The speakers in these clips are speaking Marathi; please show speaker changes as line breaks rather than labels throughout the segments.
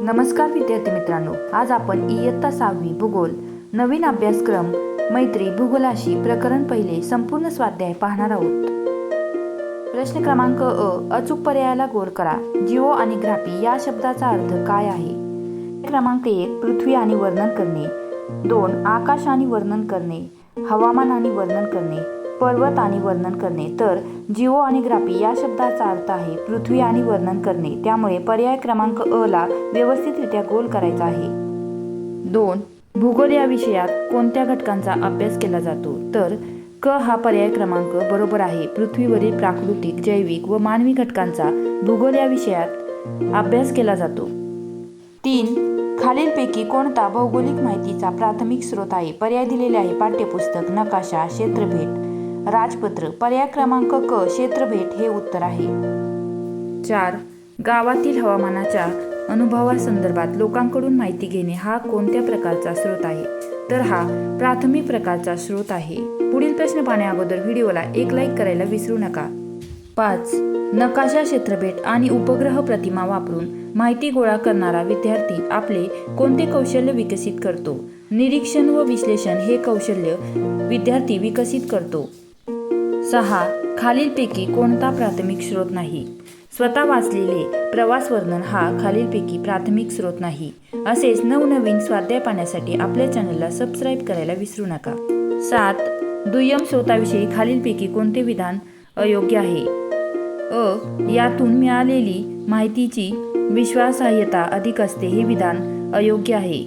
नमस्कार विद्यार्थी मित्रांनो, आज आपण इयत्ता 6वी भूगोल नवीन अभ्यासक्रम मैत्री भूगोलाशी प्रकरण पहिले संपूर्ण स्वाध्याय पाहणार आहोत। प्रश्न क्रमांक अचूक पर्यायाला गोल करा। जिओ आणि ग्राफी या शब्दाचा अर्थ काय आहे? क्रमांक 1 पृथ्वी आणि वर्णन करणे, 2 आकाश आणि वर्णन करणे, हवामान आणि वर्णन करणे, पर्वत आणि वर्णन करणे। तर जिओ आणि ग्राफी या शब्दाचा अर्थ आहे पृथ्वी आणि वर्णन करणे, त्यामुळे पर्याय क्रमांक अ ला व्यवस्थितरित्या गोल करायचा आहे। 2 भूगोल या विषयात कोणत्या घटकांचा अभ्यास केला जातो? तर क हा पर्याय क्रमांक बरोबर आहे। पृथ्वीवरील प्राकृतिक, जैविक व मानवी घटकांचा भूगोल या विषयात अभ्यास केला जातो। 3 खालीलपैकी कोणता भौगोलिक माहितीचा प्राथमिक स्रोत आहे? पर्याय दिलेले आहे पाठ्यपुस्तक, नकाशा, क्षेत्रफळ, राजपत्र। पर्याय क्रमांक क क्षेत्रफळ हे उत्तर आहे। 4 गावातील हवामानाच्या अनुभवासंदर्भात लोकांकडून माहिती घेणे हा कोणत्या प्रकारचा स्रोत आहे? तर हा प्राथमिक प्रकारचा स्रोत आहे। पुढील प्रश्न पाहण्या अगोदर व्हिडिओला एक लाईक करायला विसरू नका। 5 नकाशा, क्षेत्रफळ आणि उपग्रह प्रतिमा वापरून माहिती गोळा करणारा विद्यार्थी आपले कोणते कौशल्य विकसित करतो? निरीक्षण व विश्लेषण हे कौशल्य विद्यार्थी विकसित करतो। 6 खालीलपैकी कोणता प्राथमिक स्रोत नाही? स्वतः वाचलेले प्रवास वर्णन हा खालीलपैकी प्राथमिक स्रोत नाही। असेच नवनवीन स्वाध्याय पाहण्यासाठी आपल्या चॅनलला सबस्क्राईब करायला विसरू नका। 7 दुय्यम स्रोताविषयी खालीलपैकी कोणते विधान अयोग्य आहे? अ यातून मिळालेली माहितीची विश्वासार्हता अधिक असते हे विधान अयोग्य आहे।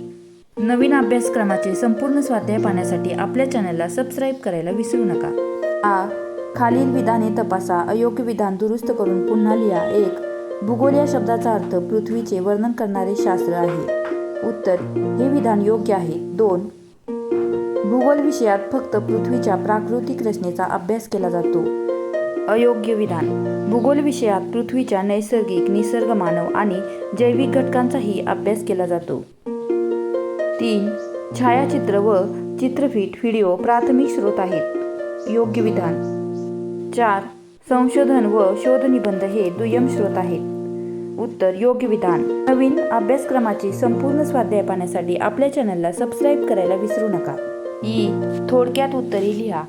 नवीन अभ्यासक्रमाचे संपूर्ण स्वाध्याय पाहण्यासाठी आपल्या चॅनलला सबस्क्राईब करायला विसरू नका। आ खालील विधाने तपासा, अयोग्य विधान दुरुस्त करून पुन्हा लिहा। 1 भूगोल या शब्दाचा अर्थ पृथ्वीचे वर्णन करणारे शास्त्र आहे। उत्तर हे विधान योग्य आहे। 2 भूगोल विषयात फक्त पृथ्वीच्या प्राकृतिक रचनेचा अभ्यास केला जातो। अयोग्य विधान। भूगोल विषयात पृथ्वीच्या नैसर्गिक, निसर्ग, मानव आणि जैविक घटकांचाही अभ्यास केला जातो। 3 छायाचित्र व चित्रफित व्हिडिओ प्राथमिक स्रोत आहेत। योग्य विधान। 4 संशोधन व शोधनिबंध हे दुय्यम स्रोत आहेत। उत्तर योग्य विधान। नवीन अभ्यासक्रमाचे संपूर्ण स्वाध्याय पाहण्यासाठी आपल्या चॅनलला सबस्क्राईब करायला विसरू नका। ई थोडक्यात उत्तरे लिहा।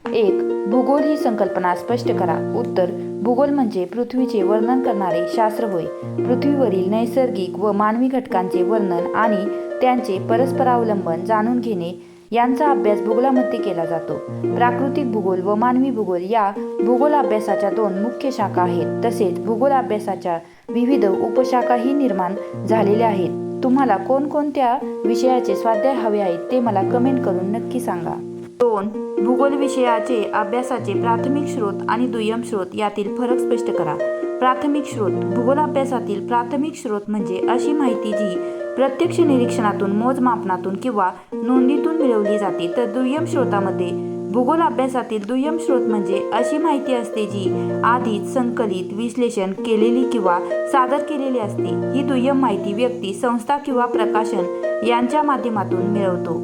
1 भूगोल ही संकल्पना स्पष्ट करा। उत्तर भूगोल म्हणजे पृथ्वीचे वर्णन करणारे शास्त्र होय। पृथ्वीवरील नैसर्गिक व मानवी घटकांचे वर्णन आणि त्यांचे परस्परावलंबन जाणून घेणे यांचा अभ्यास भूगोलामध्ये केला जातो। प्राकृतिक भूगोल व मानवी भूगोल या भूगोल अभ्यासाच्या 2 मुख्य शाखा आहेत। तसेच भूगोल अभ्यासाच्या विविध उपशाखाही निर्माण झालेल्या आहेत। तुम्हाला कोणकोणत्या विषयाचे स्वाध्याय हवे आहेत ते मला कमेंट करून नक्की सांगा। 2 भूगोल विषयाचे अभ्यासाचे प्राथमिक स्रोत आणि दुय्यम स्रोत यातील फरक स्पष्ट करा। प्राथमिक स्रोत भूगोल अभ्यासातील प्राथमिक स्रोत म्हणजे अशी माहिती जी प्रत्यक्ष निरीक्षणातून, मोजमापनातून किंवा नोंदीतून मिळवली जाते। तर दुय्यम स्रोतामध्ये भूगोल अभ्यासातील दुय्यम स्रोत म्हणजे अशी माहिती असते जी आधीच संकलित, विश्लेषण केलेली किंवा सादर केलेली असते। ही दुय्यम माहिती व्यक्ती, संस्था किंवा प्रकाशन यांच्या माध्यमातून मिळवतो।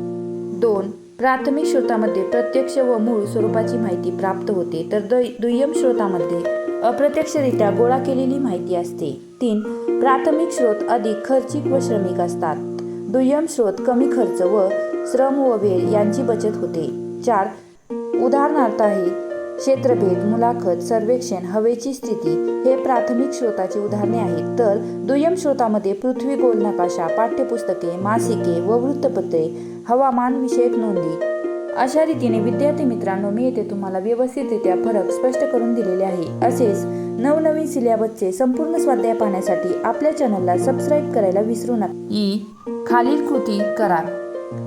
2 प्राथमिक स्रोतामध्ये प्रत्यक्ष व मूळ स्वरूपाची माहिती प्राप्त होते, तर दुय्यम स्रोतामध्ये अप्रत्यक्षरित्या गोळा केलेली माहिती असते। 3 प्राथमिक स्रोत अधिक खर्चिक व श्रमिक असतात। दुय्यम स्रोत कमी खर्च व श्रम व वेळ यांची बचत होते। 4 उदाहरणार्थ आहे क्षेत्रफळ, मुलाखत, सर्वेक्षण, हवेची स्थिती हे प्राथमिक स्रोताची उदाहरणे आहेत। तर दुय्यम स्रोतामध्ये पृथ्वी गोल नकाशा, पाठ्यपुस्तके, मासिके व वृत्तपत्रे, हवामान विषयक नोंदी अशा रीतीने विद्यार्थी मित्रांनो मी येथे तुम्हाला व्यवस्थितरित्या फरक स्पष्ट करून दिलेले आहे। असेच नवनवीन सिलेबसचे संपूर्ण स्वाध्याय पाहण्यासाठी आपल्या चॅनलला सबस्क्राईब करायला विसरू नका। ई खालील कृती करा।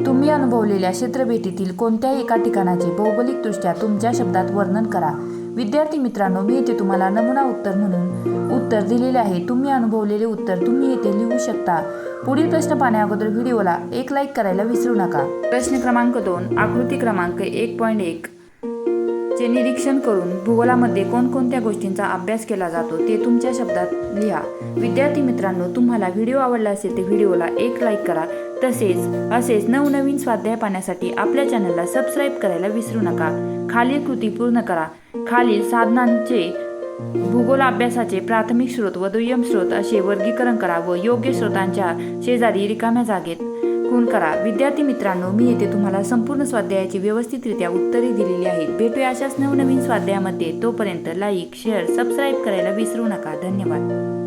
तुम्ही अनुभवलेल्या क्षेत्रफळातील कोणत्याही एका ठिकाणाचे भौगोलिकदृष्ट्या तुमच्या शब्दात वर्णन करा। विद्यार्थी मित्रांनो मी येथे तुम्हाला नमुना उत्तर म्हणून उत्तर दिलेले आहे। तुम्ही अनुभवलेले उत्तर तुम्ही येथे लिहू शकता। पुढील प्रश्न पाहण्या अगोदर व्हिडिओला एक लाईक करायला विसरू नका। प्रश्न क्रमांक 2 आकृती क्रमांक 1.1 चे निरीक्षण करून भूगोलामध्ये कोणकोणत्या गोष्टींचा अभ्यास केला जातो ते तुमच्या शब्दात लिहा। विद्यार्थी मित्रांनो तुम्हाला व्हिडिओ आवडला असेल तर व्हिडिओला एक लाईक करा। असेच नवनवीन स्वाध्याय पाहण्यासाठी आपल्या चॅनलला सबस्क्राईब करायला विसरू नका। खालील कृती पूर्ण करा। खालील साधनांचे भूगोल अभ्यासाचे प्राथमिक स्रोत व दुय्यम स्रोत असे वर्गीकरण करा व योग्य स्रोतांच्या शेजारी रिकाम्या जागेत खूण करा. विद्यार्थी मित्रांनो, मी येथे तुम्हाला संपूर्ण स्वाध्यायाची व्यवस्थितरित्या उत्तरे दिलेली आहेत. भेटूया अशाच नवनवीन स्वाध्यायामध्ये. तोपर्यंत लाईक, शेअर, सबस्क्राईब करायला विसरू नका. धन्यवाद.